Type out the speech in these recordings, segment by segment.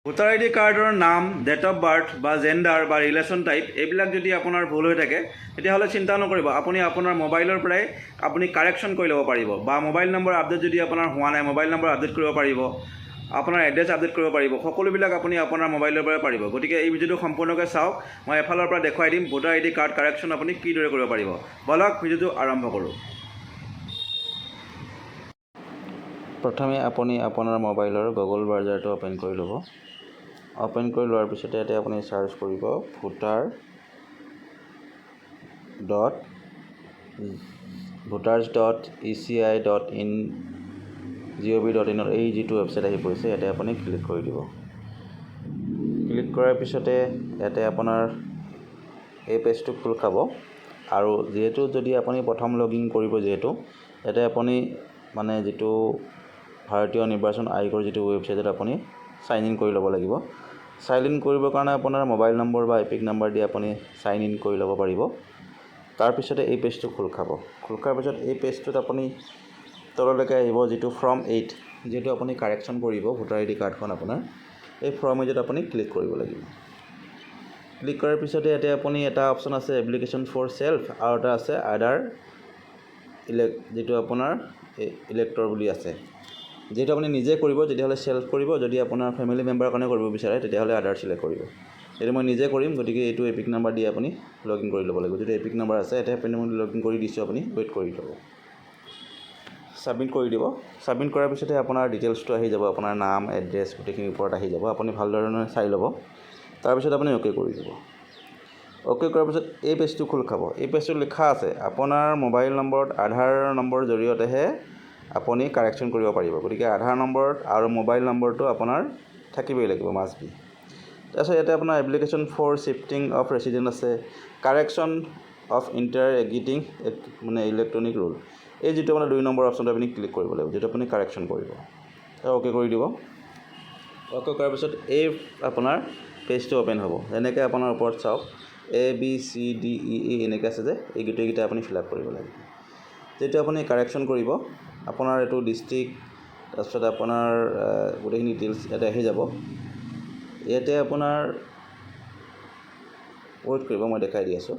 Voter ID কাৰ্ডৰ নাম, date of birth বা জেণ্ডাৰ বা ৰিলেশ্যন টাইপ এইবিলাক যদি আপোনাৰ ভুল হৈ থাকে তেতিয়াহ'লে চিন্তা নকৰিব, আপুনি আপোনাৰ মোবাইলৰ পৰাই আপুনি কাৰেকশ্যন কৰি ল'ব পাৰিব। বা মোবাইল নম্বৰ আপডেট যদি আপোনাৰ হোৱা নাই, মোবাইল নম্বৰ আপডেট কৰিব পাৰিব, আপোনাৰ এড্ৰেছ আপডেট কৰিব পাৰিব, সকলোবিলাক আপুনি আপোনাৰ মোবাইলৰ পৰাই পাৰিব। গতিকে এই ভিডিঅ'টো সম্পূৰ্ণকৈ চাওক, মই এফালৰ পৰা দেখুৱাই দিম ভোটাৰ আইডি কাৰ্ড কাৰেকশ্যন আপুনি কিদৰে কৰিব পাৰিব। বলক ভিডিঅ'টো আৰম্ভ কৰোঁ। প্ৰথমে আপুনি আপোনাৰ মোবাইলৰ গুগল ব্ৰাউজাৰটো অ'পেন কৰি ল'ব। অ'পেন কৰি লোৱাৰ পিছতে ইয়াতে আপুনি চাৰ্চ কৰিব voters.eci.in.gov.in এই যিটো ৱেবছাইট আহি পৰিছে ইয়াতে আপুনি ক্লিক কৰি দিব। ক্লিক কৰাৰ পিছতে ইয়াতে আপোনাৰ এই পেজটো খোল খাব। আৰু যিহেতু যদি আপুনি প্ৰথম লগইন কৰিব, যিহেতু ইয়াতে আপুনি মানে যিটো ভাৰতীয় নিৰ্বাচন আয়োগৰ যিটো ৱেবছাইটত আপুনি সাইন ইন কৰি ল'ব লাগিব। সাইন ইন কৰিবৰ কাৰণে আপোনাৰ মোবাইল নম্বৰ বা এপিক নাম্বাৰ দি আপুনি সাইন ইন কৰি ল'ব পাৰিব। তাৰপিছতে এই পেজটো খোল খাব। খোল খোৱাৰ পিছত এই পেজটোত আপুনি তললৈকে আহিব, যিটো ফৰ্ম 8 যিহেতু আপুনি কাৰেকশ্যন কৰিব ভোটাৰ আইডি কাৰ্ডখন আপোনাৰ, এই ফৰ্ম 8ত আপুনি ক্লিক কৰিব লাগিব। ক্লিক কৰাৰ পিছতে ইয়াতে আপুনি এটা অপশ্যন আছে এপ্লিকেশ্যন ফৰ সেল্ফ আৰু এটা আছে আদাৰ যিটো আপোনাৰ ইলেক্টৰ বুলি আছে। যেহেতু আপুনি নিজে কৰিব তেতিয়াহ'লে সেল্ফ কৰিব, যদি আপোনাৰ ফেমিলি মেম্বাৰৰ কাৰণে কৰিব বিচাৰে তেতিয়াহ'লে আদাৰ চিলেক্ট কৰিব। এইটো মই নিজে কৰিম, গতিকে এইটো এপিক নাম্বাৰ দি আপুনি লগইন কৰি ল'ব লাগিব। যদি এপিক নাম্বাৰ আছে এতিয়া আপুনি মই লগইন কৰি দিছোঁ, আপুনি ৱেইট কৰি ল'ব। ছাবমিট কৰি দিব। ছাবমিট কৰাৰ পিছতে আপোনাৰ ডিটেইলছটো আহি যাব, আপোনাৰ নাম, এড্ৰেছ গোটেইখিনি ওপৰত আহি যাব। আপুনি ভালধৰণে চাই ল'ব। তাৰপিছত আপুনি অ'কে কৰি দিব। অ'কে কৰাৰ পিছত এই পেজটো খোল খাব। এই পেজটোত লিখা আছে আপোনাৰ মোবাইল নম্বৰত আধাৰ নম্বৰৰ জৰিয়তেহে আপুনি কাৰেকশ্যন কৰিব পাৰিব। গতিকে আধাৰ নম্বৰত আৰু মোবাইল নম্বৰটো আপোনাৰ থাকিবই লাগিব, মাষ্ট বি। তাৰপিছত ইয়াতে আপোনাৰ application for shifting of resident আছে, কাৰেকশ্যন অফ ইণ্টাৰএগিটিং মানে ইলেক্ট্ৰনিক ৰুল, এই যিটো আপোনাৰ 2 নম্বৰ অপশ্যনটো আপুনি ক্লিক কৰিব লাগিব, যিটো আপুনি কাৰেকশ্যন কৰিব। অ'কে কৰি দিব। অ'কে কৰাৰ পিছত এই আপোনাৰ পেজটো অ'পেন হ'ব। যেনেকৈ আপোনাৰ ওপৰত চাওক ABCDEE এনেকৈ আছে যে, এই গোটেইকেইটা আপুনি ফিল আপ কৰিব লাগিব। যেতিয়া আপুনি কাৰেকশ্যন কৰিব, আপোনাৰ এইটো ডিষ্ট্ৰিক্ট, তাৰপিছত আপোনাৰ গোটেইখিনি ডিটেইলছ ইয়াতে আহি যাব। ইয়াতে আপোনাৰ ৱেইট কৰিব, মই দেখাই দি আছোঁ।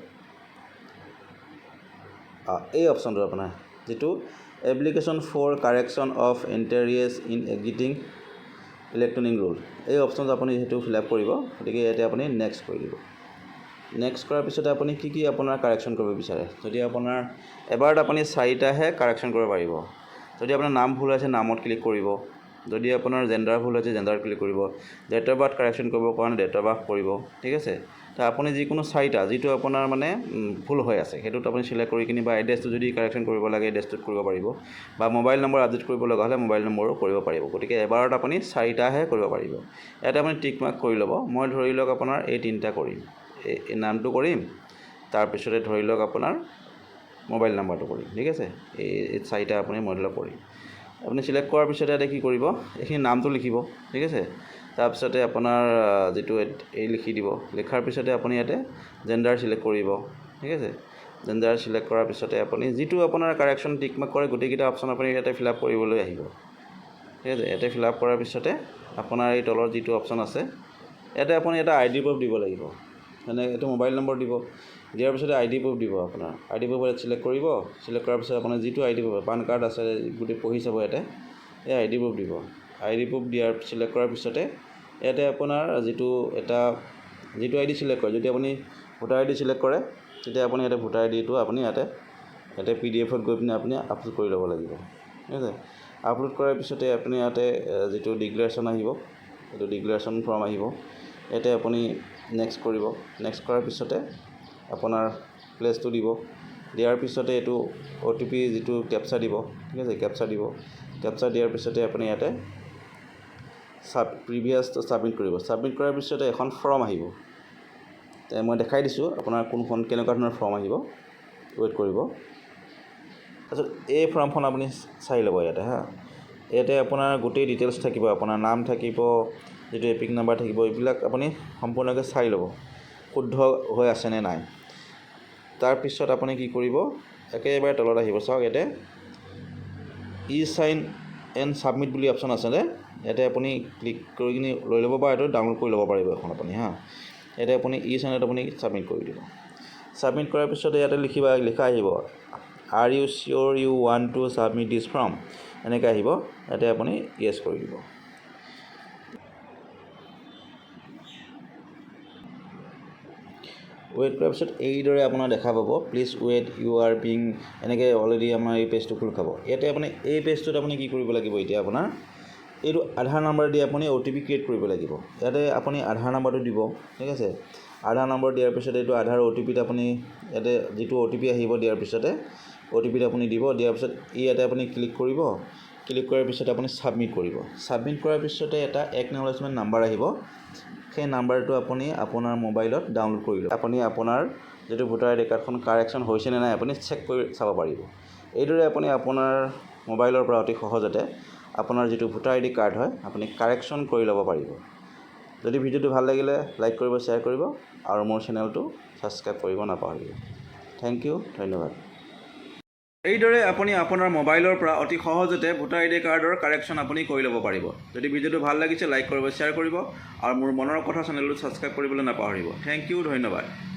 এই অপশ্যনটো আপোনাৰ যিটো application for correction of entries in existing electronic roll, এই অপশ্যনটো আপুনি যিহেতু ফিল আপ কৰিব, গতিকে ইয়াতে আপুনি নেক্সট কৰি দিব। নেক্সট কৰাৰ পিছতে আপুনি কি আপোনাৰ কাৰেকশ্যন কৰিব বিচাৰে। যদি আপোনাৰ এবাৰত আপুনি 4টাহে কাৰেকশ্যন কৰিব পাৰিব। যদি আপোনাৰ নাম ভুল আছে নামত ক্লিক কৰিব, যদি আপোনাৰ জেণ্ডাৰ ভুল আছে জেণ্ডাৰ ক্লিক কৰিব, ডেট অফ বাৰ্থ কাৰেকশ্যন কৰিবৰ কাৰণে ডেট অফ বাৰ্থ কৰিব, ঠিক আছে। তো আপুনি যিকোনো 4টা যিটো আপোনাৰ মানে ভুল হৈ আছে সেইটোত আপুনি চিলেক্ট কৰি কিনি, বা এড্ৰেছটো যদি কাৰেকশ্যন কৰিব লাগে এড্ৰেছটোত কৰিব পাৰিব, বা মোবাইল নম্বৰ আপডেট কৰিব লগা হ'লে মোবাইল নম্বৰো কৰিব পাৰিব। গতিকে এবাৰত আপুনি 4টাহে কৰিব পাৰিব। ইয়াতে আপুনি টিক মাৰ্ক কৰি ল'ব। মই ধৰি লওক আপোনাৰ এই 3টা কৰিম, এই নামটো কৰিম, তাৰপিছতে ধৰি লওক আপোনাৰ মোবাইল নাম্বাৰটো কৰিম, ঠিক আছে। এই 4টা আপুনি মই ধৰি লওক কৰিম। আপুনি চিলেক্ট কৰাৰ পিছতে ইয়াতে কি কৰিব, এইখিনি নামটো লিখিব, ঠিক আছে। তাৰপিছতে আপোনাৰ যিটো এই লিখি দিব। লিখাৰ পিছতে আপুনি ইয়াতে জেণ্ডাৰ চিলেক্ট কৰিব, ঠিক আছে। জেণ্ডাৰ চিলেক্ট কৰাৰ পিছতে আপুনি যিটো আপোনাৰ কাৰেকশ্যন টিক মাৰ্ক কৰে গোটেইকেইটা অপশ্যন আপুনি ইয়াতে ফিল আপ কৰিবলৈ আহিব, ঠিক আছে। ইয়াতে ফিল আপ কৰাৰ পিছতে আপোনাৰ এই তলৰ যিটো অপশ্যন আছে ইয়াতে আপুনি এটা ID প্ৰুফ দিব লাগিব। মানে এইটো মোবাইল নম্বৰ দিব, দিয়াৰ পিছতে ID প্ৰুফ দিব। আপোনাৰ ID প্ৰুফ ইয়াত চিলেক্ট কৰিব। চিলেক্ট কৰাৰ পিছত আপোনাৰ যিটো ID প্ৰুফ, পান কাৰ্ড আছে গোটেই পঢ়ি চাব, ইয়াতে এই ID প্ৰুফ দিব। ID প্ৰুফ দিয়াৰ চিলেক্ট কৰাৰ পিছতে ইয়াতে আপোনাৰ যিটো ID চিলেক্ট কৰে, যদি আপুনি ভোটাৰ ID চিলেক্ট কৰে তেতিয়া আপুনি ইয়াতে ভোটাৰ IDটো আপুনি ইয়াতে PDF-ত গৈ পিনে আপুনি আপলোড কৰি ল'ব লাগিব, ঠিক আছে। আপলোড কৰাৰ পিছতে আপুনি ইয়াতে যিটো ডিক্লেৰেশ্যন আহিব, এইটো ডিক্লেৰেশ্যন ফৰ্ম আহিব, ইয়াতে আপুনি নেক্সট কৰিব। নেক্সট কৰাৰ পিছতে আপোনাৰ প্লেচটো দিব। দিয়াৰ পিছতে এইটো OTP যিটো কেপচা দিব, ঠিক আছে, কেপচা দিব। কেপচা দিয়াৰ পিছতে আপুনি ইয়াতে প্ৰিভিয়াছটো ছাবমিট কৰিব। ছাবমিট কৰাৰ পিছতে এখন ফৰ্ম আহিব। মই দেখাই দিছোঁ আপোনাৰ কোনখন কেনেকুৱা ধৰণৰ ফৰ্ম আহিব, ৱেইট কৰিব। তাৰপিছত এই ফৰ্মখন আপুনি চাই ল'ব ইয়াতে ইয়াতে আপোনাৰ গোটেই ডিটেইলছ থাকিব, আপোনাৰ নাম থাকিব, যিটো এপিক নাম্বাৰ থাকিব, এইবিলাক আপুনি সম্পূৰ্ণকৈ চাই ল'ব শুদ্ধ হৈ আছে নে নাই। তাৰপিছত আপুনি কি কৰিব, একেবাৰে তলত আহিব, চাওক ইয়াতে ই চাইন এণ্ড ছাবমিট বুলি অপশ্যন আছে, ইয়াতে আপুনি ক্লিক কৰি কিনি লৈ ল'ব বা এইটো ডাউনলোড কৰি ল'ব পাৰিব এখন আপুনি হা ইয়াতে আপুনি চানেলত আপুনি ছাবমিট কৰি দিব ছাবমিট কৰাৰ পিছতে ইয়াতে লিখা আহিব are you sure you want to submit this form এনেকৈ আহিব ইয়াতে আপুনি য়েছ কৰি দিব ৱেইট কৰাৰ পিছত এইদৰে আপোনাৰ দেখা পাব please wait you are being এনেকৈ অলৰেডি আমাৰ এই পেজটো খোল খাব ইয়াতে আপুনি এই পেজটোত আপুনি কি কৰিব লাগিব এতিয়া আপোনাৰ এইটো আধাৰ নাম্বাৰ দি আপুনি OTP ক্ৰিয়েট কৰিব লাগিব ইয়াতে আপুনি আধাৰ নাম্বাৰটো দিব ঠিক আছে আধাৰ নম্বৰ দিয়াৰ পিছতে এইটো আধাৰ OTPত আপুনি ইয়াতে যিটো OTP আহিব দিয়াৰ পিছতে OTPত আপুনি দিব দিয়াৰ পিছত ইয়াতে আপুনি ক্লিক কৰিব ক্লিক কৰাৰ পিছতে আপুনি ছাবমিট কৰিব ছাবমিট কৰাৰ পিছতে এটা একনলেজমেণ্ট নাম্বাৰ আহিব সেই নাম্বাৰটো আপুনি আপোনাৰ মোবাইলত ডাউনলোড কৰি ল'ব আপুনি আপোনাৰ যিটো ভোটাৰ আইডি কাৰ্ডখন কাৰেকশ্যন হৈছে নে নাই আপুনি চেক কৰি চাব পাৰিব এইদৰে আপুনি আপোনাৰ মোবাইলৰ পৰা অতি সহজতে আপোনাৰ যিটো ভোটাৰ আইডি কাৰ্ড হয় আপুনি কাৰেকশ্যন কৰি ল'ব পাৰিব যদি ভিডিঅ'টো ভাল লাগিলে লাইক কৰিব শ্বেয়াৰ কৰিব আৰু মোৰ চেনেলটো ছাবস্ক্ৰাইব কৰিব নাপাহৰিব থেংক ইউ ধন্যবাদ এইদৰে আপুনি আপোনাৰ মোবাইলৰ পৰা অতি সহজতে ভোটাৰ আইডি কাৰ্ডৰ কাৰেকশ্যন আপুনি কৰি ল'ব পাৰিব যদি ভিডিঅ'টো ভাল লাগিছে লাইক কৰিব শ্বেয়াৰ কৰিব আৰু মোৰ মনৰ কথা চেনেলটো ছাবস্ক্ৰাইব কৰিবলৈ নাপাহৰিব থেংক ইউ ধন্যবাদ